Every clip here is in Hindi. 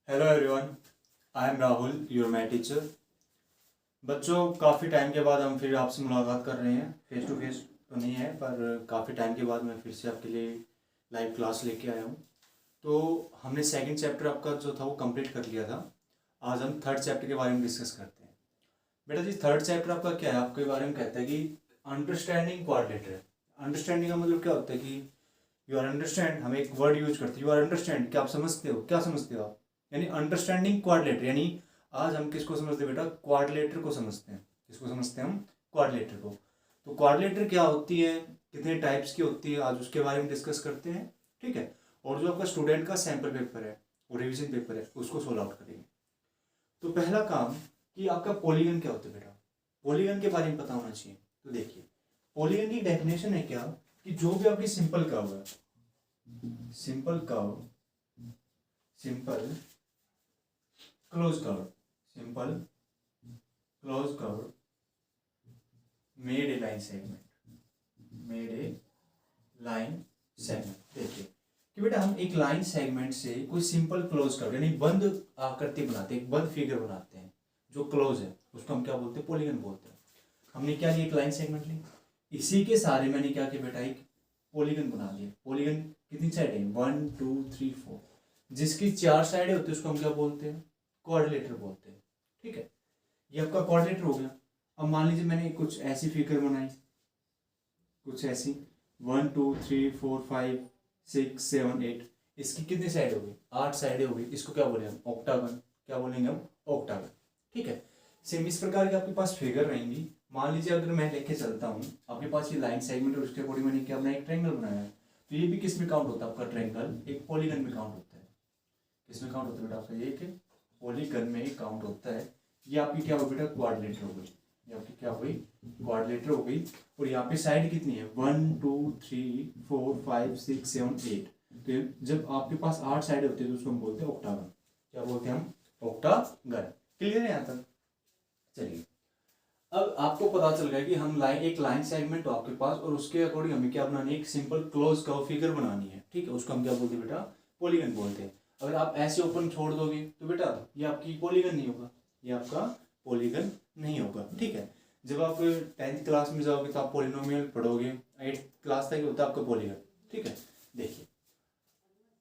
Hello everyone, I am Rahul, your my teacher. बच्चों, काफ़ी टाइम के बाद हम फिर आपसे मुलाकात कर रहे हैं। फेस टू फेस तो नहीं है, पर काफ़ी टाइम के बाद मैं फिर से आपके लिए लाइव क्लास लेके आया हूँ। तो हमने सेकंड चैप्टर आपका जो था वो कंप्लीट कर लिया था। आज हम थर्ड चैप्टर के बारे में डिस्कस करते हैं। बेटा जी, थर्ड चैप्टर आपका क्या है? आपके बारे में कहता है कि अंडरस्टैंडिंग क्वाड्रिलेटरल। अंडरस्टैंडिंग का मतलब क्या होता है कि यू आर अंडरस्टैंड। हम एक वर्ड यूज करते हैं, यू आर अंडरस्टैंड। क्या आप समझते हो? क्या समझते हो आप? यानी अंडरस्टैंडिंग क्वाड्रिलेटर, यानी आज हम किसको समझते हैं बेटा? क्वाड्रिलेटर को समझते हैं। किसको समझते हैं हम? क्वाड्रिलेटर को। तो क्वाड्रिलेटर क्या होती है, कितने टाइप्स की होती है, आज उसके बारे में डिस्कस करते हैं। ठीक है। और जो आपका स्टूडेंट का सैम्पल पेपर है, वो रिविजन पेपर है, उसको सोल्व आउट करेंगे। तो पहला काम कि आपका पॉलीगन क्या होता है बेटा? पॉलीगन के बारे में पता होना चाहिए। तो देखिए, पॉलीगन की डेफिनेशन है क्या कि जो भी आपकी सिंपल कर्व है, simple curve, simple close curve, simple close curve made a line segment, made a line segment. देखिए कि बेटा हम एक लाइन सेगमेंट से कोई सिंपल क्लोज कर्व यानी बंद आकृति बनाते हैं, एक बंद फिगर बनाते हैं जो क्लोज है, उसको हम क्या बोलते हैं? पॉलीगन बोलते हैं। हमने क्या लिया? एक लाइन सेगमेंट ली, इसी के सारे मैंने क्या किया बेटा? एक पॉलीगन बना लिया। पॉलीगन कितनी साइड है? 1 2 3 4, जिसकी 4 साइडें होती है उसको हम क्या बोलते हैं? कोऑर्डिनेटर बोलते हैं। ठीक है, ये आपका कोऑर्डिनेटर हो गया। अब मान लीजिए मैंने कुछ ऐसी फिगर बनाई, कुछ ऐसी 1 2 3 4 5 6 7 8, इसकी कितनी साइड हो गई? 8 साइडें हो गई। इसको क्या बोलेंगे हम? ऑक्टागन। क्या बोलेंगे हम? ऑक्टागन। ठीक है। सेम इस प्रकार की आपके पास फिगर रहेंगी। मान लीजिए अगर मैं लेके चलता हूँ, आपके पास ये लाइन सेगमेंट और उसके अकॉर्डिंग मैंने क्या बनाया? एक ट्रायंगल बनाया है। तो ये भी किस में काउंट होता है आपका? ट्रायंगल एक पॉलीगन में काउंट होता है। किस में काउंट होता है बेटा आपका? ये एक पॉलीगन में ही काउंट होता है। ये आपकी क्या हो बेटा? क्वाड्रिलेटर हो गई। ये आपकी क्या हो गई? क्वाड्रिलेटर हो गई। और यहाँ पे साइड कितनी है? 1 2 3 4 5 6 7 8। तो जब आपके पास 8 साइड होती है तो उसको हम बोलते हैं ऑक्टागन। क्या बोलते हैं हम? ऑक्टागन। क्लियर है यहाँ तक? चलिए, अब आपको पता चल गया कि हम एक लाइन सेगमेंट हो आपके पास और उसके अकॉर्डिंग हमें क्या बनानी है? एक सिंपल क्लोज कर्व फिगर बनानी है। ठीक है, उसको हम क्या बोलते हैं बेटा? पॉलीगन बोलते हैं। अगर आप ऐसे ओपन छोड़ दोगे तो बेटा ये आपकी पॉलीगन नहीं होगा, ये आपका पॉलीगन नहीं होगा। ठीक है। जब आप 10th क्लास में जाओगे तो आप पॉलिनोमियल पढ़ोगे, 8th क्लास तक होता है आपका पॉलीगन। ठीक है। देखिए,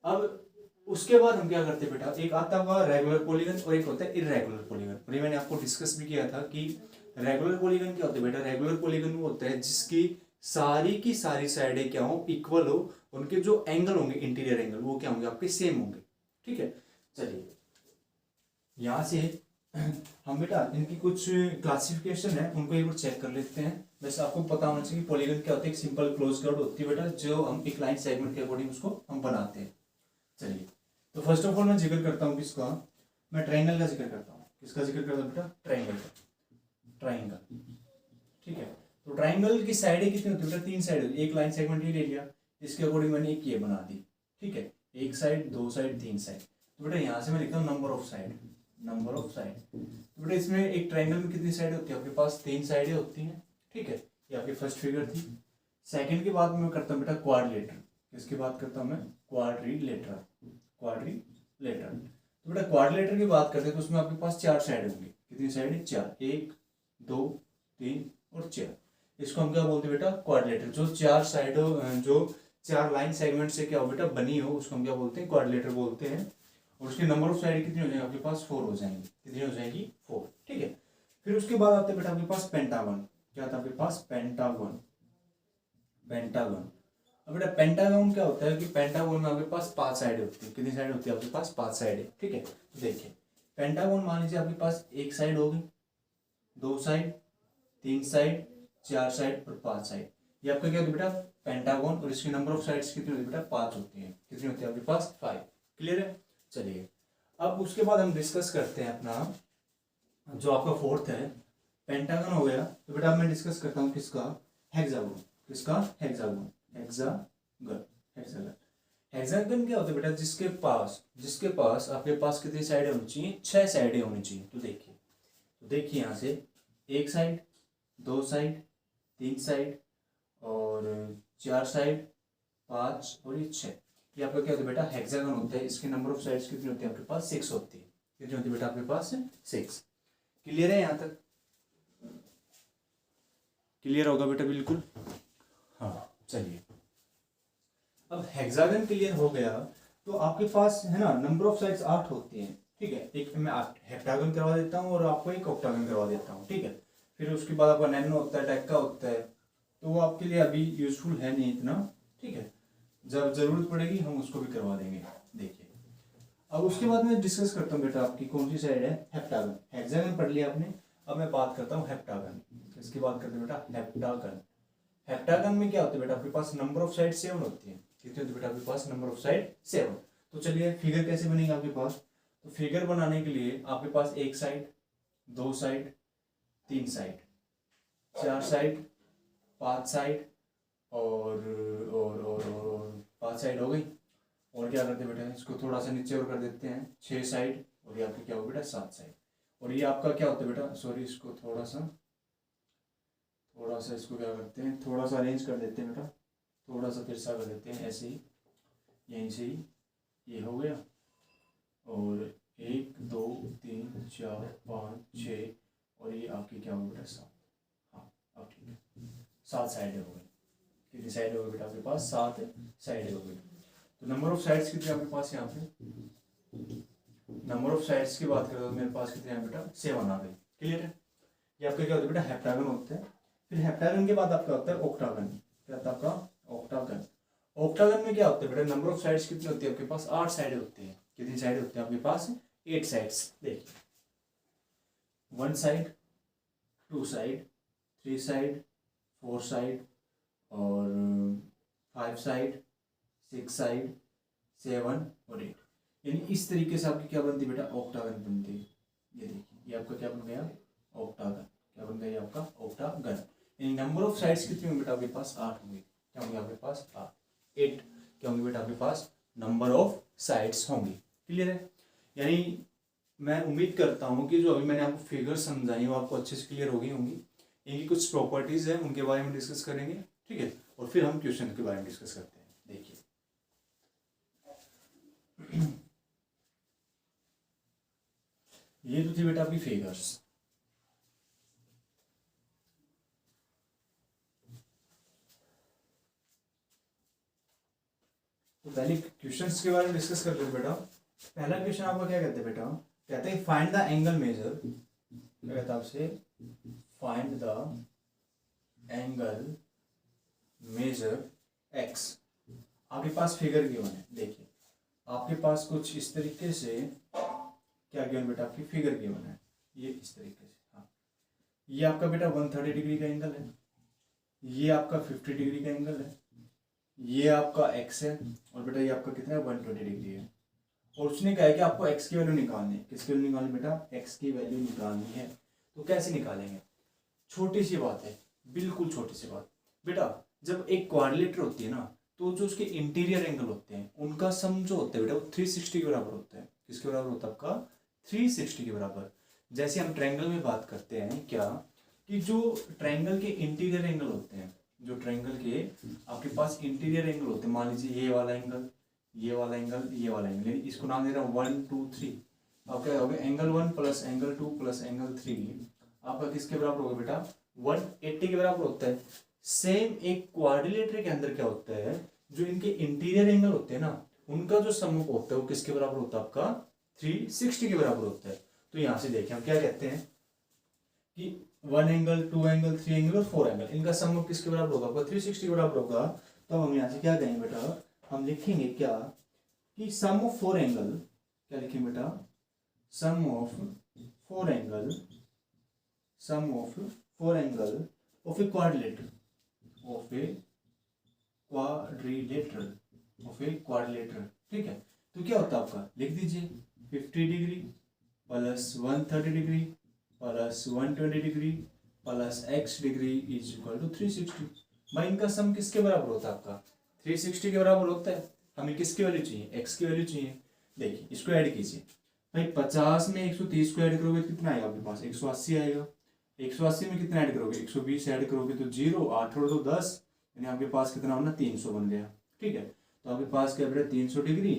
अब उसके बाद हम क्या करते हैं बेटा? एक आता हुआ रेगुलर पॉलीगन और एक होता है इरेगुलर पॉलीगन। और ये मैंने आपको डिस्कस भी किया था कि रेगुलर पॉलीगन क्या होता है बेटा? रेगुलर पॉलीगन वो होता है जिसकी सारी की सारी साइडें क्या हो? इक्वल हो। उनके जो एंगल होंगे, इंटीरियर एंगल, वो क्या होंगे? आपके सेम होंगे। ठीक है। चलिए, यहाँ से हम बेटा इनकी कुछ क्लासिफिकेशन है, उनको एक बार चेक कर लेते हैं। वैसे आपको पता होना चाहिए पॉलीगन क्या होता है? एक सिंपल क्लोज कर्व होती है बेटा, जो हम एक लाइन सेगमेंट के अकॉर्डिंग उसको हम बनाते हैं। चलिए, तो फर्स्ट ऑफ ऑल मैं जिक्र करता हूँ किसका? मैं ट्रायंगल का जिक्र करता हूँ। किसका जिक्र करता हूँ बेटा? ट्रायंगल का। ट्रायंगल। ठीक है। तो ट्रायंगल की साइडें कितनी होती है बेटा? 3 साइड होती है। एक लाइन सेगमेंट ये ले लिया, इसके अकॉर्डिंग मैंने एक ये बना दी। ठीक है, एक साइड, 2 साइड, 3 साइड। तो बेटा यहाँ से मैं लिखता हूँ number of side, number of side. तो बेटा इसमें एक ट्रायंगल में कितनी साइड होती है आपके पास? 3 साइडें होती हैं। ठीक है, ये आपकी फर्स्ट फिगर थी। सेकंड की बात मैं करता हूँ बेटा क्वाड्रिलेटर। किसकी बात करता हूँ मैं? क्वाड्रिलेटर। क्वाड्रिलेटर। तो बेटा क्वाड्रिलेटर की बात करते हैं तो उसमें आपके पास 4 साइड होंगी। कितनी साइड है? 4। 1 2 3 और 4। इसको हम क्या बोलते हैं बेटा? क्वाड्रिलेटर। जो 4 साइडों, जो 4 लाइन सेगमेंट से क्या हो बेटा? बनी हो, उसको हम क्या बोलते हैं? क्वाड्रिलेटर बोलते हैं। और उसके नंबर ऑफ साइड कितनी हो जाएगी आपके पास? 4 हो जाएंगी। कितनी हो जाएगी? 4। ठीक है। फिर उसके बाद आते हैं बेटा आपके पास पेंटागन। क्या था आपके पास? पेंटागन। पेंटागन। अब बेटा पेंटागन क्या होता है कि पेंटागन में आपके पास 5 साइड होती है। कितनी साइड होती है आपके पास? 5 साइड। ठीक है। तो देखिए, पेंटागन मान लीजिए आपके पास एक साइड होगी, 2 साइड, 3 साइड, 4 साइड और 5 साइड। ये आपका क्या होता है बेटा? पेंटागन। और इसकी नंबर ऑफ साइड्स कितनी होती है बेटा? 5 होती है। कितनी होती है आपके पास? 5। क्लियर है? चलिए, अब उसके बाद हम डिस्कस करते हैं अपना जो आपका फोर्थ है। पेंटागन हो गया, तो बेटा मैं डिस्कस करता हूँ किसका? हेक्सागन। किसका? हेक्सागन। हेक्सागन। हेक्सागन। हेक्सागन क्या होता है बेटा? जिसके पास आपके पास कितनी साइडें होनी चाहिए? 6 साइडें होनी चाहिए। तो देखिए यहाँ से एक साइड, 2 साइड, 3 साइड और 4 साइड, 5 और ये 6। ये आपका क्या होता है बेटा, हेक्सागन होता है। इसके नंबर ऑफ साइड्स कितनी होती है आपके पास, 6 होती है। कितनी होती है बेटा आपके पास, 6। क्लियर है यहाँ तक? क्लियर होगा बेटा बिल्कुल। हाँ चलिए, अब हेक्सागन क्लियर हो गया तो आपके पास है ना नंबर ऑफ साइड्स 8 होती हैं। ठीक है, एक मैं हेप्टागन करवा देता हूँ और आपको एक ऑक्टागन करवा देता हूँ। ठीक है, फिर उसके बाद आपका नैनो होता है, डेका होता है, तो वो आपके लिए अभी यूजफुल है नहीं इतना। ठीक है, जब जरूरत पड़ेगी हम उसको भी करवा देंगे। देखिए, अब उसके बाद मैं डिस्कस करता हूँ बेटा आपकी कौन सी साइड है, हेप्टागन। हेक्सागन पढ़ लिया आपने, अब मैं बात करता हूँ हेप्टागन। इसकी बात करते हैं बेटा हेप्टागन। हेप्टागन में क्या होता है बेटा, आपके पास नंबर ऑफ साइड 7 होती है। कितनी होती है बेटा आपके पास, नंबर ऑफ साइड 7। तो चलिए फिगर कैसे बनेगा आपके पास, तो फिगर बनाने के लिए आपके पास एक साइड, दो साइड, तीन साइड, चार साइड, पांच साइड और पांच साइड हो गई। और क्या करते हैं बेटा, इसको थोड़ा सा नीचे और कर देते हैं, 6 साइड, और ये आपकी क्या होगा बेटा, 7 साइड। और ये आपका क्या होता है बेटा, सॉरी इसको थोड़ा सा इसको क्या करते हैं, थोड़ा सा अरेंज कर देते हैं बेटा, थोड़ा सा तिरछा कर देते हैं, ऐसे ही यहीं से ही ये हो गया। और 1 2 3 4 5 6 और ये आपकी क्या होगी बेटा, 7। हाँ अब ठीक है, 7 साइड हो गई। कितनी साइड हो गई बेटा आपके पास, 7 साइड हो गई। तो नंबर ऑफ साइड्स कितने आपके पास यहाँ पे, नंबर ऑफ साइड्स की बात करें तो मेरे पास कितने हैं बेटा, 7 आ गई। क्लियर है? ये आपका क्या होता है बेटा, हेप्टागन होता है। फिर हेप्टागन के बाद आपका होता है ऑक्टागन। क्या होता है आपका, ऑक्टागन। ऑक्टागन में क्या होता है बेटा, नंबर ऑफ साइड्स कितनी होती है आपके पास, 8 साइड होती है। कितनी साइड होती है आपके पास, 8 साइड्स। देखिए, 1 साइड, 2 साइड, 3 साइड, 4 साइड और 5 साइड, 6 साइड, 7 और 8। यानी इस तरीके से आपकी क्या बनती है बेटा, ऑक्टागन बनती है। ये देखिए, ये आपका क्या बन गया, ऑक्टागन। क्या बन गया आपका, ऑक्टागन। यानी नंबर ऑफ साइड्स कितनी होंगी बेटा आपके पास, 8 होंगी। क्या होंगे आपके पास, 8। क्या होंगे बेटा आपके पास, नंबर ऑफ साइड्स होंगी। क्लियर है? यानी मैं उम्मीद करता हूँ कि जो अभी मैंने आपको फिगर समझाई वो आपको अच्छे से क्लियर हो गई होंगी। इनकी कुछ प्रॉपर्टीज है, उनके बारे में डिस्कस करेंगे। ठीक है, और फिर हम क्वेश्चन के बारे में डिस्कस करते हैं। देखिए, ये तो थी बेटा आपकी फिगर्स। तो पहले क्वेश्चंस के बारे में डिस्कस करते हैं बेटा। पहला क्वेश्चन आपका क्या कहते हैं बेटा, कहते हैं फाइंड द एंगल मेजर। क्या कहता है आपसे, find the angle measure x. आपके पास फिगर गिवन है। देखिए, आपके पास कुछ इस तरीके से क्या गिवन बेटा, आपकी फिगर गिवन है, ये इस तरीके से। हाँ, ये आपका बेटा 130 डिग्री का एंगल है, ये आपका 50 डिग्री का एंगल है, ये आपका एक्स है, और बेटा ये आपका कितना है, 120 डिग्री है। और उसने कहा है कि आपको एक्स की वैल्यू निकालनी है। किसकी वैल्यू निकालनी बेटा, एक्स की वैल्यू निकालनी है। तो कैसे निकालेंगे, छोटी सी बात है, बिल्कुल छोटी सी बात बेटा। जब एक क्वाड्रिलेटर होती है ना, तो जो उसके इंटीरियर एंगल होते हैं उनका सम जो होता है बेटा वो 360 के बराबर होता है। किसके बराबर होता है आपका, 360 के बराबर। जैसे हम ट्रायंगल में बात करते हैं क्या, कि जो ट्रायंगल के इंटीरियर एंगल होते हैं, जो ट्रायंगल के आपके पास इंटीरियर एंगल होते हैं, मान लीजिए ये वाला एंगल, ये वाला एंगल, ये वाला एंगल, इसको नाम दे रहा हूँ 1 2 3। अब क्या होगा, angle 1 plus angle 2 plus angle 3 आपका किसके बराबर होगा बेटा, 180 के बराबर होता है। सेम एक क्वाड्रिलेटर के अंदर क्या होता है, जो इनके इंटीरियर एंगल होते हैं ना, उनका जो सम्मुख होता है वो किसके बराबर होता है आपका, 360 के बराबर होता है। तो यहाँ से देखिए हम क्या कहते हैं कि 1 एंगल 2 एंगल 3 एंगल और 4 एंगल, इनका सम्मुख किसके बराबर होगा आपका, 360 के बराबर होगा। तो हम यहाँ से क्या कहेंगे बेटा, हम लिखेंगे क्या कि सम ऑफ 4 एंगल, क्या लिखेंगे बेटा, sum of 4 angle, sum of 4 angle of a quadrilateral, of a quadrilateral, of a quadrilateral. ठीक है, तो क्या होता है आपका, लिख दीजिए 50 degree plus 130 degree plus 120 degree plus x degree is equal to 360। भाई इनका सम किसके बराबर होता है आपका, 360 के बराबर होता है। हमें किसकी वैल्यू चाहिए, x की वैल्यू चाहिए। देखिए इसको ऐड कीजिए भाई, 50 में 130 को ऐड करोगे तो कितना आएगा आपके पास, 180 आएगा। 180 में कितना ऐड करोगे, 120 ऐड करोगे तो 0, 8 और 2 10, यानी आपके पास कितना होना, 300 बन गया। ठीक है, तो आपके पास क्या बेटा 300 डिग्री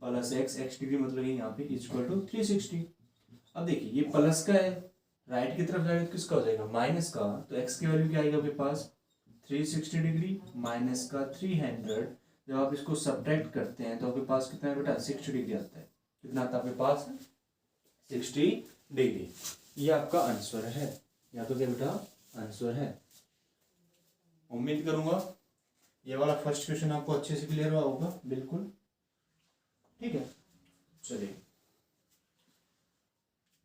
प्लस x डिग्री मतलब ये यहाँ पे इक्वल टू 360। अब देखिए ये प्लस का है, राइट की तरफ जाएगा तो किसका हो जाएगा माइनस का, तो x की वैल्यू क्या आएगी आपके पास 360 डिग्री माइनस का 300। जब आप इसको सब्ट्रैक्ट करते हैं तो आपके पास कितना है बेटा 60 डिग्री आता है। कितना आता है आपके पास 60 डिग्री। ये आपका आंसर है, या तो क्या बेटा आंसर है। उम्मीद करूंगा ये वाला फर्स्ट क्वेश्चन आपको अच्छे से क्लियर हुआ होगा, बिल्कुल ठीक है। चलिए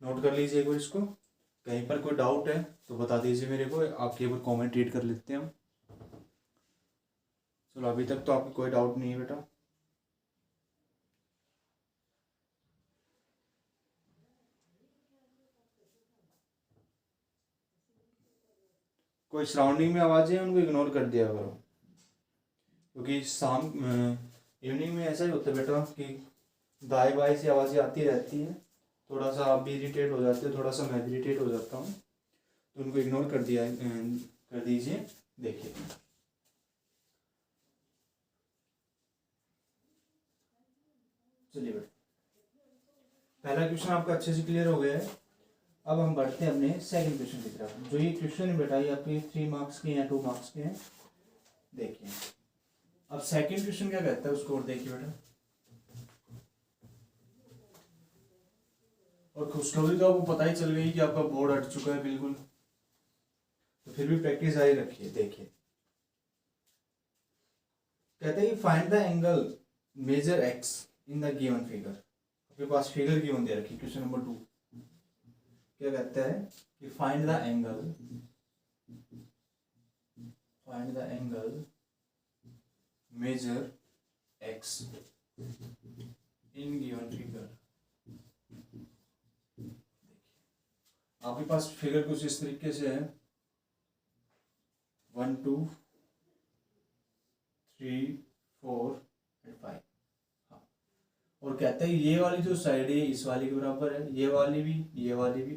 नोट कर लीजिए एक बार इसको, कहीं पर कोई डाउट है तो बता दीजिए मेरे को, आपके ऊपर कमेंट रीड कर लेते हैं हम। चलो अभी तक तो आपको कोई डाउट नहीं है बेटा। कोई सराउंडिंग में आवाजें हैं उनको इग्नोर कर दिया करो, क्योंकि शाम इवनिंग में ऐसा ही होता है बेटा कि दाएं बाएं से आवाज़ें आती रहती हैं, थोड़ा सा आप भी इरिटेट हो जाते हो, थोड़ा सा मैं भी इरिटेट हो जाता हूँ, तो उनको इग्नोर कर दीजिए। देखिए चलिए बेटा पहला क्वेश्चन आपका अच्छे से क्लियर हो गया है। अब हम बढ़ते हैं अपने सेकंड क्वेश्चन की तरफ। जो ये क्वेश्चन है बेटा ये आपके 3 मार्क्स के या 2 मार्क्स के हैं। देखिए अब सेकंड क्वेश्चन क्या कहता है उसको और देखिए बेटा। और खुशखबरी तो आपको पता ही चल गई कि आपका बोर्ड हट चुका है बिल्कुल, तो फिर भी प्रैक्टिस जारी रखिए। देखिए कहते हैं कि find the angle measure x in the given figure. आपके पास फिगर गिवन दे रखी क्वेश्चन नंबर 2। क्या कहता है कि find the angle measure x in given figure. आपके पास फिगर कुछ इस तरीके से है 1 2 3 4 एंड 5। हाँ और कहते हैं ये वाली जो साइड है इस वाली के बराबर है, ये वाली भी और ये वाली भी।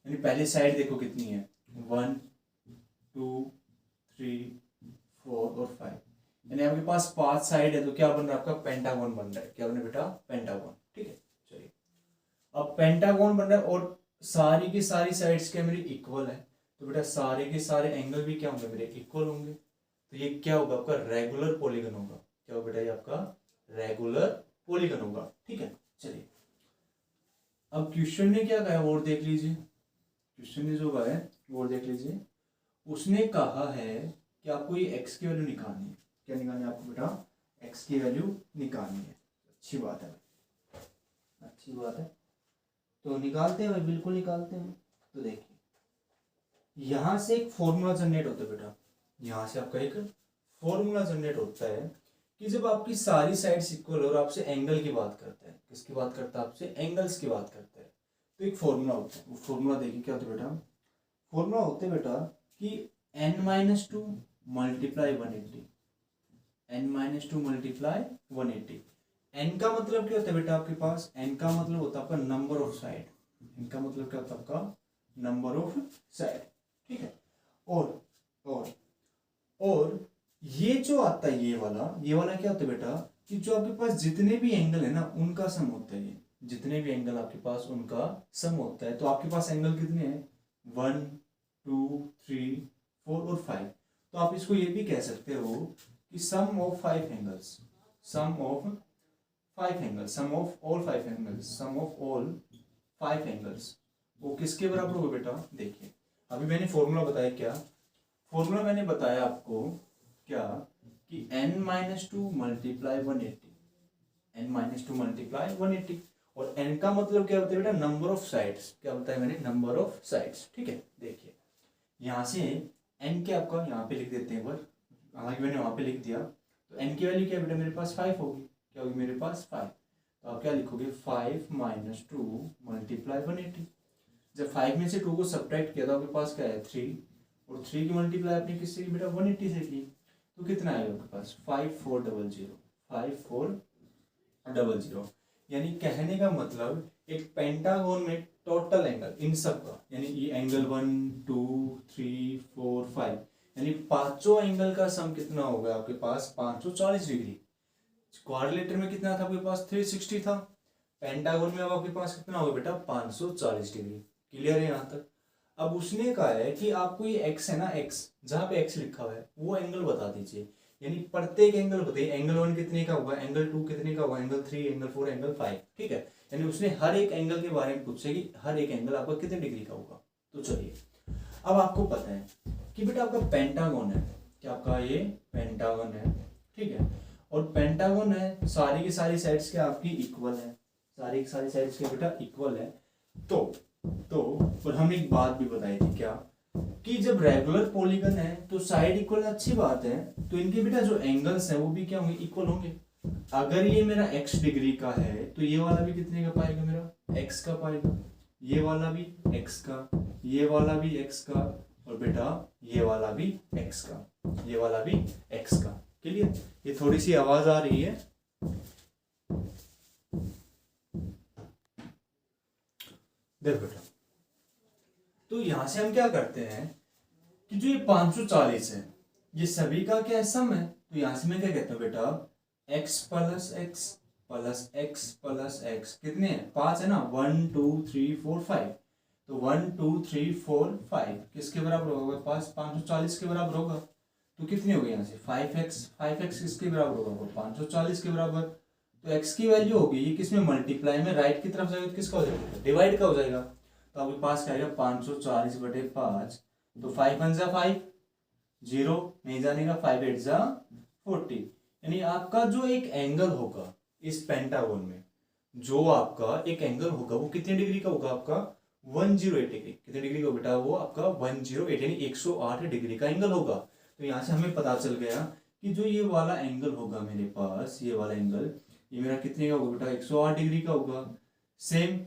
यानी पहले साइड देखो कितनी है 1 2 3 4 और 5। यानी आपके पास 5 साइड है, तो क्या बन रहा है आपका पेंटागन बन रहा है। क्या बन रहा है बेटा पेंटागन। ठीक है चलिए अब पेंटागन बन रहा है और सारी की सारी साइड्स क्या मेरी इक्वल है, तो बेटा सारे के सारे एंगल भी क्या होंगे मेरे इक्वल होंगे। तो ये क्या होगा आपका रेगुलर पॉलीगन होगा। क्या होगा बेटा ये आपका रेगुलर पॉलीगन होगा। ठीक है चलिए अब क्वेश्चन ने क्या कहा और देख लीजिए। क्वेश्चन ने जो कहा है वो और देख लीजिए। उसने कहा है कि आपको ये एक्स की वैल्यू निकालनी है। क्या निकालनी है आपको बेटा एक्स की वैल्यू निकालनी है। अच्छी बात है, अच्छी बात है, तो निकालते हैं भाई, बिल्कुल निकालते हैं। तो देखिए यहां से एक फॉर्मूला जनरेट होता है बेटा, यहां से आपका एक फॉर्मूला जनरेट होता है कि जब आपकी सारी साइड्स इक्वल और आपसे एंगल की बात करता है, किसकी बात करता है आपसे एंगल्स की बात करता है, तो एक फॉर्मूला होता है। वो फॉर्मूला देखिए क्या होता है बेटा। फॉर्मूला होता है बेटा कि n-2 multiply 180, n-2 multiply 180। n का मतलब क्या होता है बेटा आपके पास, n का मतलब होता है आपका नंबर ऑफ साइड। n का मतलब क्या होता है आपका नंबर ऑफ साइड। ठीक है और ये जो आता है ये वाला क्या होता है बेटा कि जो आपके पास जितने भी एंगल है ना उनका सम होता है। ये जितने भी एंगल आपके पास उनका सम होता है। तो आपके पास एंगल कितने हैं 1 2 3 4 और 5। तो आप इसको ये भी कह सकते हो कि sum of 5 angles, sum of all 5 angles वो किसके बराबर होगा बेटा। देखिए अभी मैंने फॉर्मूला बताया, क्या फॉर्मूला मैंने बताया आपको क्या कि n-2 मल्टीप्लाई 180, n-2 मल्टीप्लाई 180। और n का मतलब क्या होता है बेटा नंबर ऑफ साइड्स। क्या बताया मैंने नंबर ऑफ साइड्स। ठीक है देखिए यहां से n के आपका यहाँ पे लिख देते हैं, एक हालांकि मैंने वहां पे लिख दिया। तो n की वैल्यू क्या बेटा मेरे पास 5 होगी। क्या होगी मेरे पास 5। तो आप क्या लिखोगे 5 - 2 मल्टीप्लाई 180। जब 5 में से 2 को सब्ट्रैक्ट किया तो आपके पास क्या है 3, और 3 की मल्टीप्लाई आपने किससे की बेटा 180 से की। तो कितना आएगा आपके पास 5400। यानी कहने का मतलब एक पेंटागन में टोटल एंगल इन सब का, यानी ये एंगल 1 2 3 4 5, यानी पांचों एंगल का सम कितना होगा आपके पास 540 डिग्री। क्वाड्रिलेटरल में कितना था आपके पास, 360 था। पेंटागन में अब आपके पास कितना होगा बेटा, 540 डिग्री। क्लियर है यहाँ तक। अब उसने कहा है कि आपको ये एक्स है ना, एक्स जहाँ पे एक्स लिखा हुआ है वो एंगल बता दीजिए, यानी प्रत्येक एंगल बताइए। एंगल 1 कितने का होगा, एंगल 2 कितने का होगा, एंगल 3, एंगल 4, एंगल 5। ठीक है, यानी उसने हर एक एंगल के बारे में पूछे कि हर एक एंगल आपका कितने डिग्री का होगा। तो चलिए, अब आपको पता है कि बेटा आपका पेंटागन है, कि आपका ये पेंटागन है। ठीक है, और पेंटागन है, सारी की सारी साइड्स क्या आपकी इक्वल है, सारी की सारी साइड्स के बेटा इक्वल है। तो और हमने एक बात भी बताई थी क्या, कि जब रेगुलर पॉलीगन है तो साइड इक्वल, अच्छी बात है, तो इनके बेटा जो एंगल्स हैं वो भी क्या होंगे, इक्वल होंगे। अगर ये मेरा x डिग्री का है तो ये वाला भी कितने का पाएगा, मेरा x का पाएगा, ये वाला भी x का, ये वाला भी x का, और बेटा ये वाला भी x का, ये वाला भी x का। क्लियर। ये थोड़ी सी आवाज आ रही है, देख बेटा। तो यहां से हम क्या करते हैं कि जो ये 540 है ये सभी का क्या सम है, तो यहां से मैं क्या कहता हूं बेटा, x plus x plus x plus x कितने हैं, 5 है ना, 1 2 3 4 5। तो 1 2 3 4 5 किसके बराबर होगा, 540 के बराबर होगा। तो कितने हो गए यहाँ से 5x किसके बराबर होगा, 540 के बराबर। तो x की वैल्यू होगी, ये किसमें मल्टीप्लाई में राइट की तरफ जाएगा तो किसका हो जाएगा, डिवाइड का हो जाएगा। तो आपके पास क्या आएगा, 540/5। तो 5 1 जा 5, 0 नहीं जानेगा, 5 8 जा 40। यानी आपका जो एक एंगल होगा इस पेंटागन में, जो आपका एक एंगल होगा वो कितने डिग्री का होगा, आपका 108 डिग्री। कितने डिग्री का बेटा, वो आपका 108 यानी 108 डिग्री का एंगल होगा। तो यहाँ से हमें पता चल गया कि जो ये वाला एंगल होगा मेरे पास, ये वाला एंगल, ये मेरा कितने का होगा बेटा, 108 डिग्री का होगा। सेम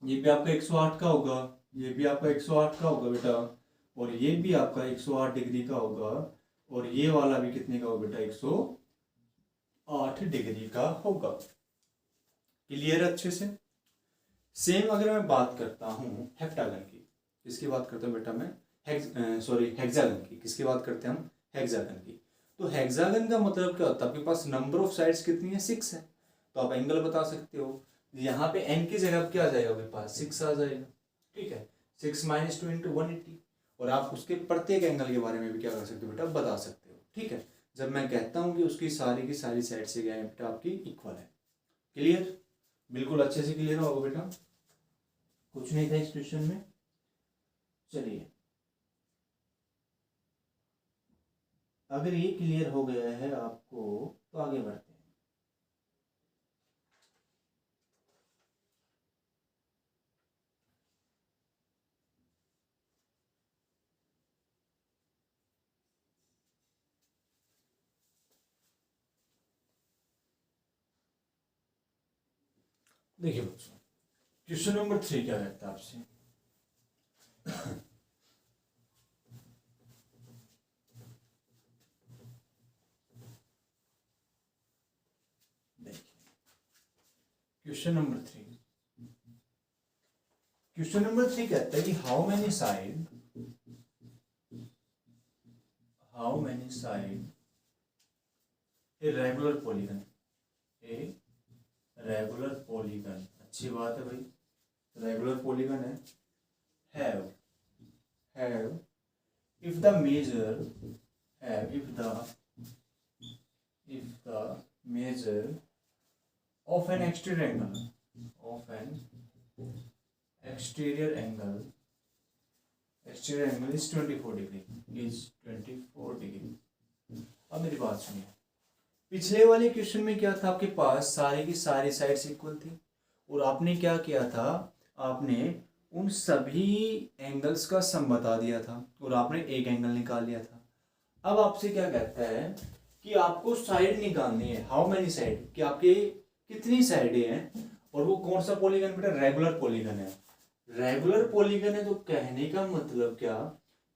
ये भी आपका 108 का होगा, ये भी आपका 108 का होगा बेटा, और ये भी आपका 108 डिग्री का होगा, और ये वाला भी कितने का होगा बेटा, 108 डिग्री का होगा। क्लियर अच्छे से। सेम अगर मैं बात करता हूँ हेप्टागन की, किसकी बात करता हूँ बेटा मैं, हेक्सागन की। किसकी बात करते हैं हम, हेक्सागन की। तो हेक्सागन का मतलब क्या होता है, आपके पास नंबर ऑफ साइड्स कितनी है, 6 है। तो आप एंगल बता सकते हो, यहाँ पे n की जगह क्या आ जाएगा आपके पास, 6 आ जाएगा। ठीक है, 6 - 2 × 180। और आप उसके प्रत्येक एंगल के बारे में भी क्या कर सकते हो बेटा, बता सकते हो। ठीक है, जब मैं कहता हूँ कि उसकी सारी की सारी साइड से क्या है बेटा, आपकी इक्वल है। क्लियर, बिल्कुल अच्छे से क्लियर होगा बेटा, कुछ नहीं था इस क्वेश्चन में। चलिए, अगर ये क्लियर हो गया है आपको तो आगे बढ़ते हैं। देखिए बच्चों, क्वेश्चन नंबर 3 क्या कहता है आपसे, क्वेश्चन नंबर 3 कहता है कि how many side a regular polygon, अच्छी बात है भाई, रेगुलर पॉलीगन है, have if the measure of an exterior angle is 24 degree। अब मेरी बात सुनिए, पिछले वाले क्वेश्चन में क्या था, आपके पास सारी की सारी साइड्स इक्वल थी, और आपने क्या किया था, आपने उन सभी एंगल्स का सम बता दिया था, और आपने एक एंगल निकाल लिया था। अब आपसे क्या कहता है कि आपको साइड निकालनी है, हाउ मेनी साइड, कि आपके कितनी साइडें हैं, और वो कौन सा पॉलीगन बेटा, रेगुलर पॉलीगन है। रेगुलर पॉलीगन है तो कहने का मतलब क्या,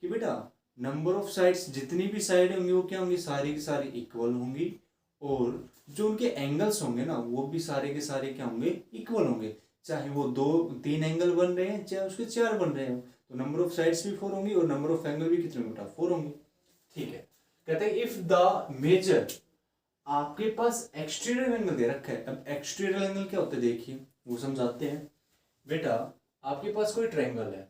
कि बेटा नंबर ऑफ साइड्स, जितनी भी साइड होंगी वो क्या होंगी, सारी की सारी इक्वल होंगी, और जो उनके एंगल्स होंगे ना वो भी सारे के सारे क्या होंगे, इक्वल होंगे। चाहे वो 2-3 एंगल बन रहे हैं, चाहे उसके 4 बन रहे हैं, तो नंबर ऑफ साइड्स भी 4 होंगी और नंबर ऑफ एंगल भी कितने बेटा, 4 होंगे। ठीक है, कहते हैं इफ द मेजर आपके पास एक्सटीरियर एंगल दे रखा है। अब एक्सटीरियर एंगल क्या होता है देखिए, वो समझाते हैं। बेटा आपके पास कोई ट्रायंगल है,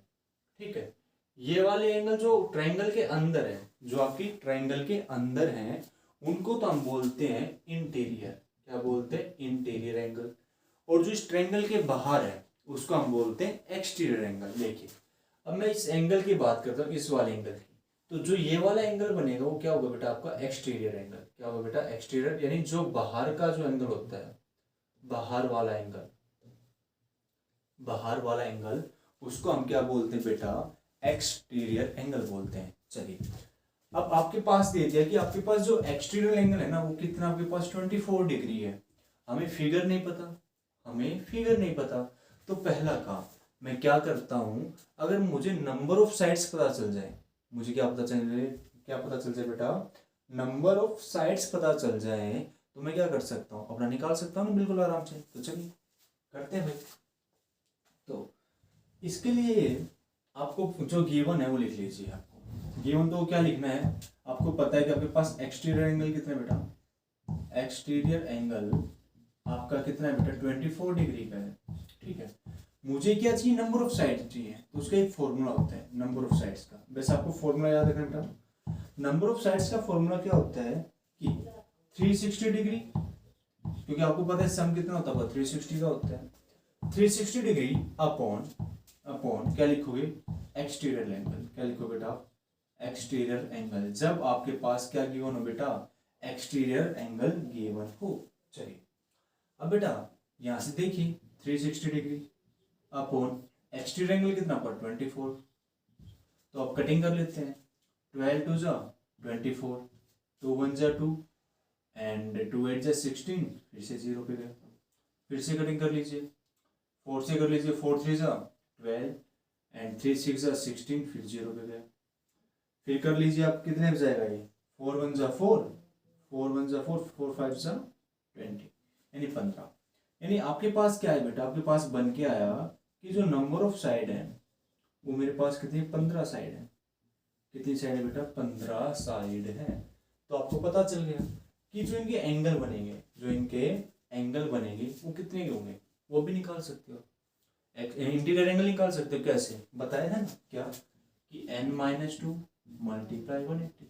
ठीक है, ये वाले एंगल जो ट्रायंगल के अंदर है, जो आपकी ट्रायंगल के अंदर हैं, उनको तो हम बोलते हैं इंटीरियर। क्या बोलते हैं? Interior angle. और जो इस ट्रायंगल के बाहर है उसको हम बोलते हैं एक्सटीरियर एंगल। देखिए अब मैं इस एंगल की बात करता हूँ, इस वाले एंगल की, तो जो ये वाला एंगल बनेगा वो क्या होगा बेटा? आपका एक्सटीरियर एंगल। क्या होगा बेटा? एक्सटीरियर, यानी जो बाहर का जो एंगल होता है, बाहर वाला एंगल, बाहर वाला एंगल, उसको हम क्या बोलते हैं बेटा? एक्सटीरियर एंगल बोलते हैं। चलिए अब आपके पास दे दिया कि आपके पास जो एक्सटीरियर एंगल है ना वो कितना आपके पास 24 डिग्री है। हमें फिगर नहीं पता, हमें फिगर नहीं पता। तो पहला काम मैं क्या करता हूं, अगर मुझे नंबर ऑफ साइड्स पता चल जाए, मुझे क्या पता चल जाए, क्या पता चल जाए बेटा? नंबर ऑफ साइड्स पता चल जाए तो मैं क्या कर सकता हूँ? अपना निकाल सकता हूँ ना बिल्कुल आराम से। तो चलिए करते हैं भाई। तो इसके लिए आपको जो गिवन है वो लिख लीजिए। आपको गिवन तो क्या लिखना है? आपको पता है कि आपके पास एक्सटीरियर एंगल कितना है बेटा? एक्सटीरियर एंगल आपका कितना है बेटा? 24 डिग्री का है, ठीक है। मुझे क्या चाहिए? नंबर ऑफ साइड चाहिए। तो उसका एक फॉर्मूला होता है नंबर ऑफ साइड्स का। वैसे आपको फॉर्मूला याद रखना बेटा। नंबर ऑफ साइड्स का फॉर्मूला क्या होता है कि 360 डिग्री, क्योंकि आपको पता है सम कितना होता है? 360 का होता है। 360 डिग्री अपॉन अपॉन क्या लिखोगे? Exterior angle. क्या लिखोगे बेटा? Exterior angle. जब आपके पास क्या गिवन हो बेटा? एक्सटीरियर एंगल गिवन हो। चलिए अब बेटा यहां से देखिए 360 डिग्री अपॉन एक्सटीरियर एंगल कितना पर 24। तो अब कटिंग कर लेते हैं। 12 टू जा 24, 2 1 जा 2 एंड 2 8 जा 16, फिर से 0 पे गए। फिर से कटिंग कर लीजिए, 4 से कर लीजिए, 4 3 जा 12 एंड 3 6 जा 16, फिर 0 पे गए। फिर कर लीजिए आप, कितने पे जाएगा ये? 4 1 जा 4, 4 1 जा 4, 4 5 जा 20, यानी 15। यानी आपके पास क्या है बेटा? आपके पास बन के आया कि जो नंबर ऑफ साइड है वो मेरे पास कितनी? 15 साइड है। कितनी साइड है बेटा? 15 साइड है। तो आपको पता चल गया कि जो इनके एंगल बनेंगे, जो इनके एंगल बनेंगे वो कितने के होंगे, वो भी निकाल सकते हो। इंटीरियर एंगल निकाल सकते हो। कैसे? बताया था ना क्या कि n-2 मल्टीप्लाई 180,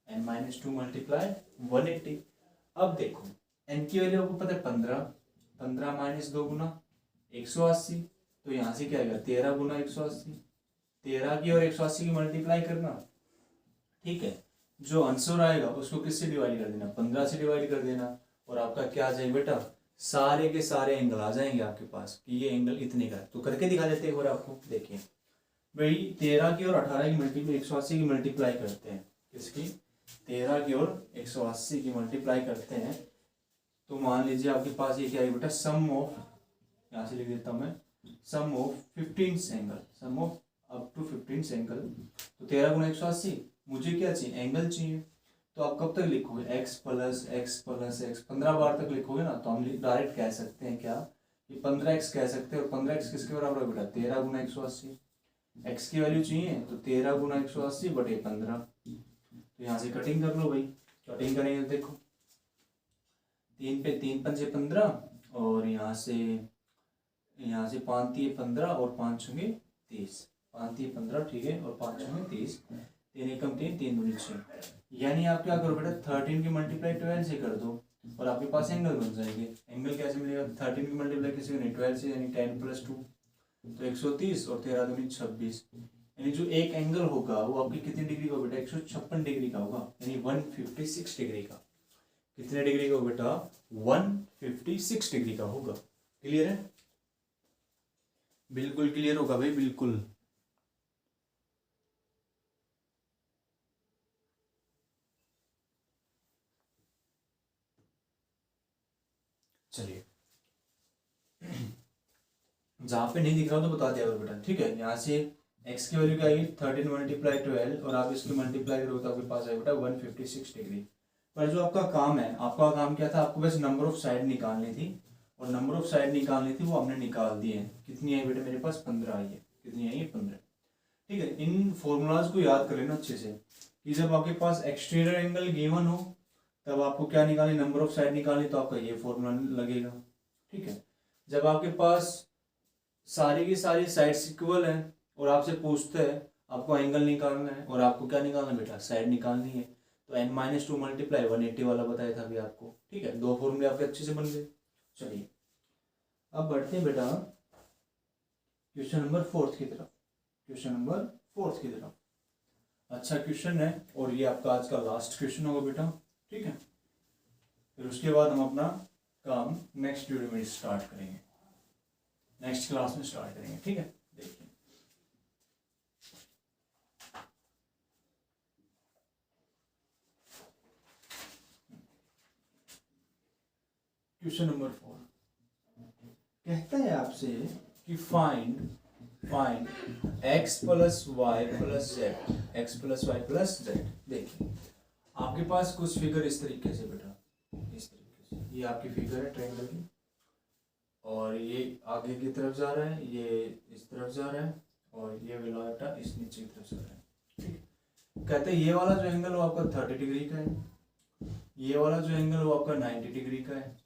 n-2 मल्टीप्लाई 180। अब देखो n की वैल्यू आपको पता है 15, 15 माइनस 2 गुना 180। तो यहाँ से क्या आएगा? 13 गुना 180, 13 की और 180 की मल्टीप्लाई करना, ठीक है। जो आंसर आएगा उसको किससे डिवाइड कर देना? 15 से डिवाइड कर देना। और आपका क्या आ जाएगा बेटा? सारे के सारे एंगल आ जाएंगे आपके पास कि ये एंगल इतने का है। तो करके दिखा देते हैं एक बार आपको। देखिए भाई 13 की और 18 की मल्टीप्लाई 180 की मल्टीप्लाई करते हैं। किसकी? 13 की और 180 की मल्टीप्लाई करते हैं। तो मान लीजिए आपके पास ये क्या है बेटा? सम ऑफ, यहाँ से लिख देता हूँ मैं, sum of 15 angle, sum of up to 15 angle. तो 13 गुना 180, मुझे क्या चाहिए? एंगल चाहिए। तो आप कब तक लिखोगे? x plus x plus x, 15 बार तक लिखोगे ना, तो हम डायरेक्ट कह सकते हैं क्या? ये 15x कह सकते हैं। और 15x किसके बराबर है बेटा? 13 गुना 180। x की वैल्यू चाहिए तो 13 गुना 180 बटे 15। तो यहाँ से कटिंग कर लो भाई। कटिंग करेंगे तो देखो 3 पे 3 पंजे 15, और यहाँ से 5 दिए 15 और 5 होंगे 30, 5 दिए 15, ठीक है, और 5 होंगे 30, 3 एकम 3, 3 दूनी 6। यानी आप क्या करो बेटा? 13 की मल्टीप्लाई 12 से कर दो और आपके पास एंगल बन जाएंगे। एंगल कैसे मिलेगा? 13 की मल्टीप्लाई किसी नहीं 12 से, यानी 10 प्लस 2 तो 130 और 13 दूनी 26। यानी जो एक एंगल होगा वो आपकी कितनी डिग्री का बेटा? 156 डिग्री का होगा, यानी 156 डिग्री का। कितने डिग्री का होगा बेटा? 156 डिग्री का होगा। क्लियर है? बिल्कुल क्लियर होगा भाई, बिल्कुल। चलिए जहां पे नहीं दिख रहा तो बता दिया करो बेटा, ठीक है। यहाँ से x की वैल्यू क्या आएगी? 13 मल्टीप्लाई 12, और आप इसकी मल्टीप्लाई करोगे तो आपके पास आएगा बेटा 156 डिग्री। पर जो आपका काम है, आपका काम क्या था? आपको बस नंबर ऑफ साइड निकालनी थी, और नंबर ऑफ साइड निकालनी थी वो हमने निकाल दी है। कितनी आई बेटा? मेरे पास 15 आई है। कितनी आई है? 15, ठीक है। इन फॉर्मूलाज को याद कर लेना अच्छे से कि जब आपके पास एक्सटीरियर एंगल गिवन हो तब आपको क्या निकालनी, नंबर ऑफ साइड निकालनी, तो आपका ये फॉर्मूला लगेगा। ठीक है, जब आपके पास सारी की सारी साइड्स इक्वल हैं और आपसे पूछते हैं आपको एंगल निकालना है और आपको क्या निकालना है बेटा, साइड निकालनी है, तो n-2 मल्टीप्लाई 180 वाला बताया था अभी आपको। ठीक है, दो फॉर्मूले आपके अच्छे से बन गए। चलिए अब बढ़ते हैं बेटा क्वेश्चन नंबर 4 की तरफ। क्वेश्चन नंबर 4 की तरफ अच्छा क्वेश्चन है और ये आपका आज का लास्ट क्वेश्चन होगा बेटा। ठीक है, फिर उसके बाद हम अपना काम नेक्स्ट वीडियो में स्टार्ट करेंगे, नेक्स्ट क्लास में स्टार्ट करेंगे। ठीक है, देखिए क्वेश्चन नंबर 4 कहता है आपसे कि find x plus y plus z, x plus y plus z. देखिए आपके पास कुछ फिगर इस तरीके से बेटा, इस तरीके से, ये आपकी फिगर है ट्रायंगल की और ये आगे की तरफ जा रहा है, ये इस तरफ जा रहा है और ये वाला बेटा इस नीचे की तरफ जा रहा है। ठीक है, कहते हैं ये वाला जो एंगल वो आपका 30 डिग्री का है, ये वाला जो एंगल वो आपका 90 डिग्री का है,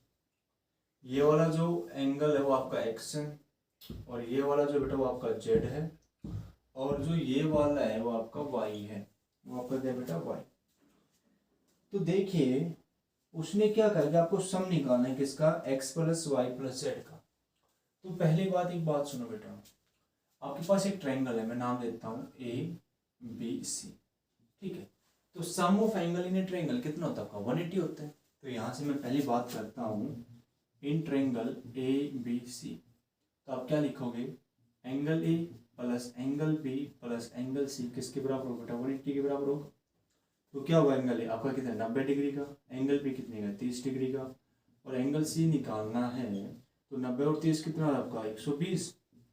ये वाला जो एंगल है वो आपका x है और ये वाला जो बेटा वो आपका z है और जो ये वाला है वो आपका y है, वो आपका क्या बेटा y। तो देखिए उसने क्या कहा कि आपको सम निकालना है किसका, x plus y plus z का। तो पहली बात एक बात सुनो बेटा, आपके पास एक ट्रायंगल है, मैं नाम देता हूँ ABC। ठीक है, तो sum of angle in a triangle कितना होता है आपका, 180 होता है। तो यहाँ से मैं पहली बात करता हूँ इन ट्रायंगल ABC, तो आप क्या लिखोगे, angle A plus angle B plus angle C किसके बराबर होगा बेटा, 180 के बराबर होगा। तो क्या होगा, एंगल A आपका कितना 90 डिग्री का, एंगल B कितने का 30 डिग्री का और एंगल C निकालना है तो 90 और 30 कितना आपका 120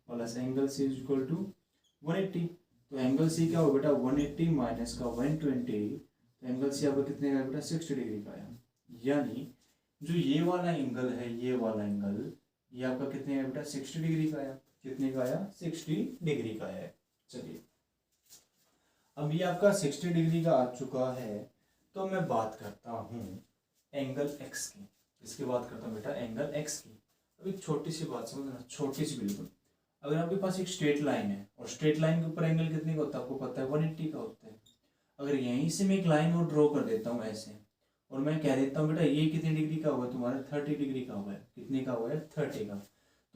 plus angle C is equal to 180। तो एंगल C क्या होगा बेटा 180 माइनस का 120, तो एंगल C आपका कितने का बेटा 60 डिग्री का है। यानी जो ये वाला एंगल है, ये वाला एंगल ये आपका कितने का बेटा 60 डिग्री का है, कितने का आया 60 डिग्री का है। चलिए अब ये आपका 60 डिग्री का आ चुका है, तो मैं बात करता हूँ एंगल x की। इसकी बात करता हूँ बेटा एंगल x की। अब एक छोटी सी बात समझना, छोटी सी बिल्कुल, अगर आपके पास एक स्ट्रेट लाइन है और स्ट्रेट लाइन के ऊपर एंगल कितने का होता है आपको पता है 180 का होता है। अगर यहीं से मैं एक लाइन और ड्रॉ कर देता हूँ ऐसे और मैं कह देता हूँ बेटा ये कितने डिग्री का हुआ तुम्हारा 30 डिग्री का हुआ है, कितने का हुआ है 30 का,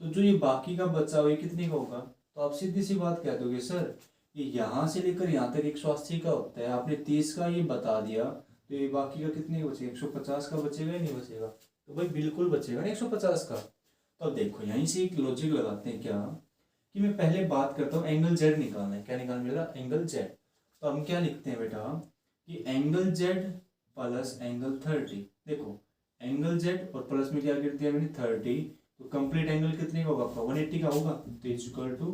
तो जो ये बाकी का बचा हुआ है कितने का होगा, तो आप सीधी सी बात कह दोगे सर ये यहाँ से लेकर यहाँ तक 180 का होता है, आपने 30 का ये बता दिया तो ये बाकी का कितने बचेगा 150 का बचेगा या नहीं बचेगा, तो भाई बिल्कुल बचेगा ना 150 का। तो अब देखो यहीं से एक लॉजिक लगाते हैं क्या कि मैं पहले बात करता हूँ एंगल जेड निकालना है, क्या निकालना मेरा एंगल जेड। तो हम क्या लिखते हैं बेटा कि एंगल जेड प्लस एंगल 30। देखो एंगल जेड और प्लस में क्या कर दिया मैंने 30, तो कंप्लीट एंगल कितने का होगा आपका 180 का होगा, तो इज इक्वल टू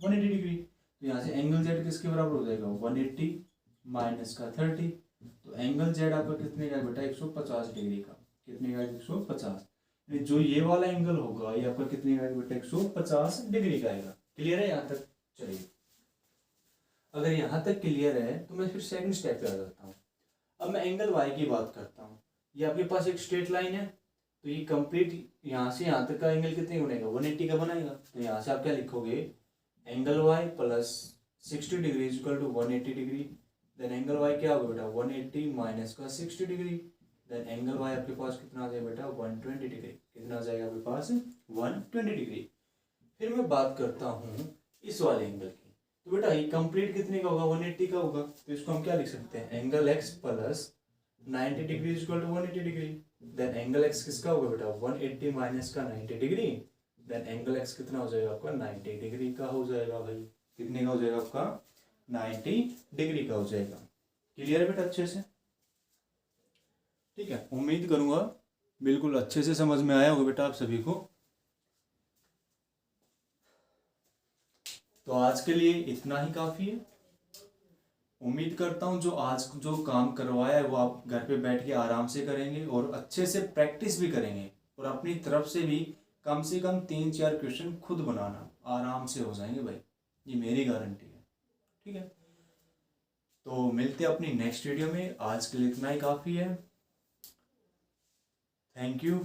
180 डिग्री। तो यहाँ से एंगल जेड किसके बराबर हो जाएगा 180 माइनस का 30, तो एंगल जेड आपका कितने का बेटा 150 डिग्री का, कितने का 150। जो ये वाला एंगल होगा ये आपका कितने का बेटा 150 डिग्री का आएगा। क्लियर है यहाँ तक। चलिए अगर यहाँ तक क्लियर है तो मैं फिर सेकंड स्टेप पे आ जाता हूँ। अब मैं एंगल वाई की बात करता हूँ। ये आपके पास एक स्ट्रेट लाइन है तो ये कंप्लीट यहाँ से यहाँ तक का एंगल कितने का बनेगा 180 का बनाएगा। तो यहाँ से आप क्या लिखोगे angle y plus 60 degree is equal to 180 degree. Then angle y क्या होगा बेटा 180 माइनस का 60 डिग्री। देन एंगल वाई आपके पास कितना आ जाएगा बेटा 120 डिग्री। कितना आ जाएगा आपके पास 120 डिग्री। फिर मैं बात करता हूँ इस वाले एंगल की। तो बेटा ये कंप्लीट कितने का होगा 180 का होगा। तो इसको हम क्या लिख सकते हैं angle x plus 90 degree is equal to 180 degree. Then angle x किसका होगा बेटा 180 माइनस का 90 डिग्री। देन एंगल एक्स कितना हो जाएगा आपका 90 डिग्री का हो जाएगा। भाई कितने का हो जाएगा आपका 90 डिग्री का हो जाएगा। क्लियर है बेटा अच्छे से। ठीक है, उम्मीद करूंगा बिल्कुल अच्छे से समझ में आया होगा बेटा आप सभी को। तो आज के लिए इतना ही काफी है। उम्मीद करता हूँ जो आज जो काम करवाया है वो आप घर पे बैठ के आराम से करेंगे और अच्छे से प्रैक्टिस भी करेंगे और अपनी तरफ से भी कम से कम 3-4 क्वेश्चन खुद बनाना आराम से हो जाएंगे भाई, ये मेरी गारंटी है। ठीक है, तो मिलते हैं अपनी नेक्स्ट वीडियो में। आज के लिए इतना ही काफ़ी है। Thank you.